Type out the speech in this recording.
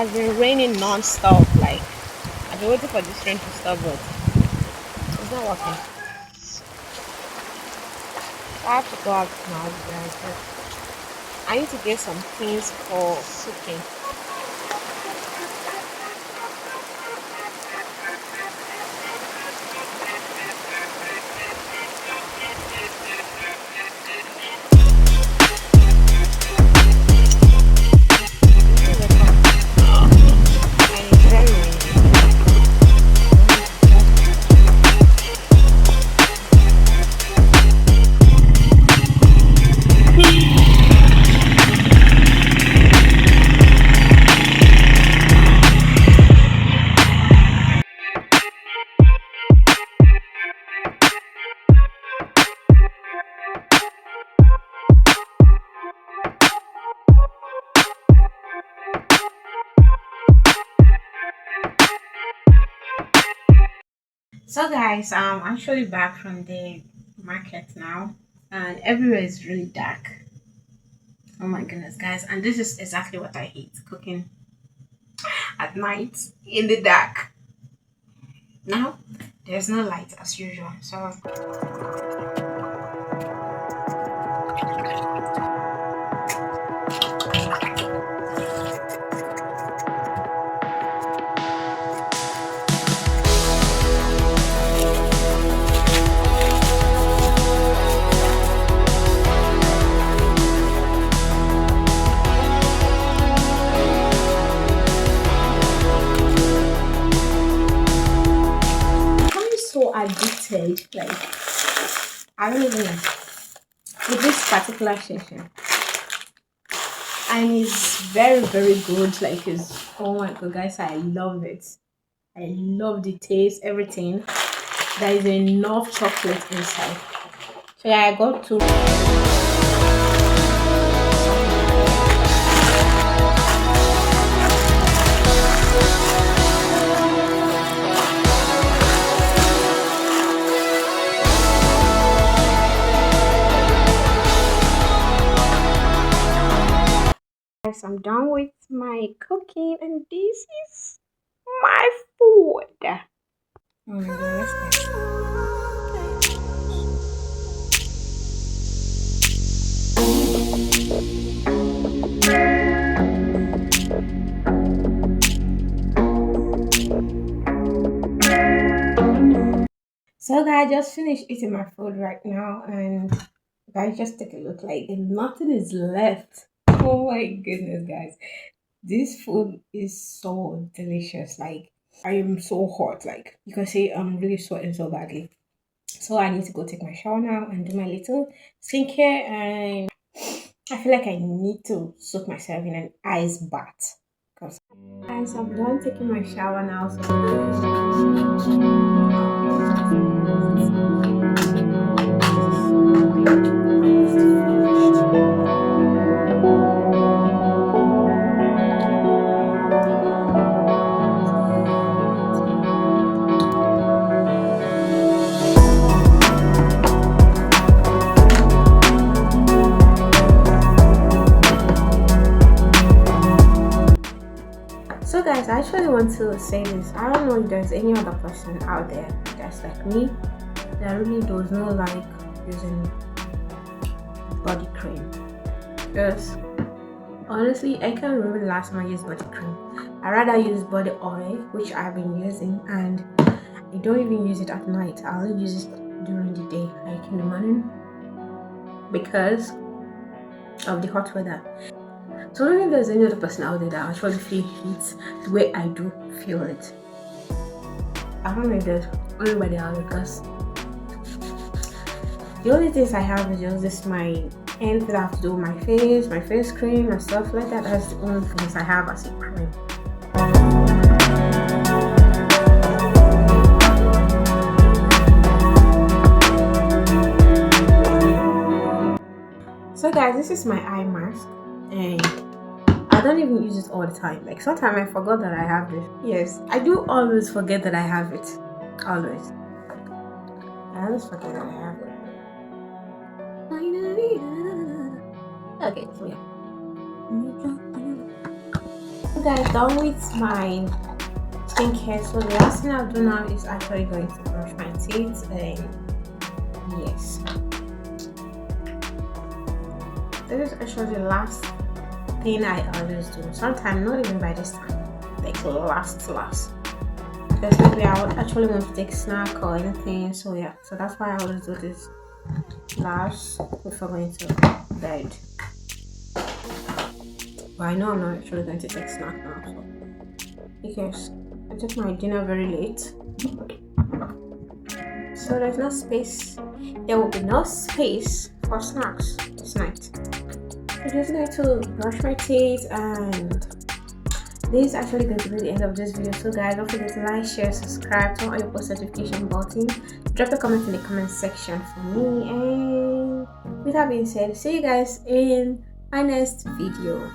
has been raining non-stop. Like I've been waiting for this rain to stop, but it's not working. So I have to go out now, guys. I need to get some things for cooking. And it's very rainy. So guys, I'm actually back from the market now, and everywhere is really dark. Oh my goodness, guys! And this is exactly what I hate: cooking at night in the dark. Now there's no light as usual, so I'm so addicted. Like I don't even know with this particular session, and it's very good. Like it's oh my god, guys! I love it. I love the taste, everything. There is enough chocolate inside. So yeah, I got two. Guys, I'm done with my cooking, and this is my food. Oh my god, let's So guys, I just finished eating my food right now, and guys, just take a look. Like nothing is left. Oh my goodness, guys, this food is so delicious. Like I am so hot. Like you can see, I'm really sweating so badly. So I need to go take my shower now and do my little skincare, and I feel like I need to soak myself in an ice bath. Cause guys, I'm done taking my shower now. So guys, I actually want to say this. I don't know if there's any other person out there that's like me that really does not like using body cream. Because honestly, I can't remember the last time I used body cream. I rather use body oil, which I've been using, and I don't even use it at night. I only use it during the day, like in the morning, because of the hot weather. So I don't know if there's any other person out there that actually feel heat the way I do feel it. I don't know if there's anybody out there, because the only things I have is just this my ends that I have to do with my face cream and stuff like that. That's the only things I have as a cream. So guys, this is my eye mask, and I don't even use it all the time. Like sometimes I forgot that I have this. Yes, I do always forget that I have it. Always. I always forget that I have it. Okay, so yeah. So guys, done with my skincare. So the last thing I'll do now is actually going to brush my teeth. And yes, this is actually the last thing I always do. Sometimes not even by this time, like last, because maybe I would actually want to take snack or anything. So yeah, so that's why I always do this last before going to bed. But I know I'm not actually going to take snack now, so because I took my dinner very late, so there's no space. There will be no space for snacks this night. I'm just going to brush my teeth, and this is actually going to be the end of this video. So guys, don't forget to like, share, subscribe, turn on your post notification button, drop a comment in the comment section for me, and with that being said, see you guys in my next video.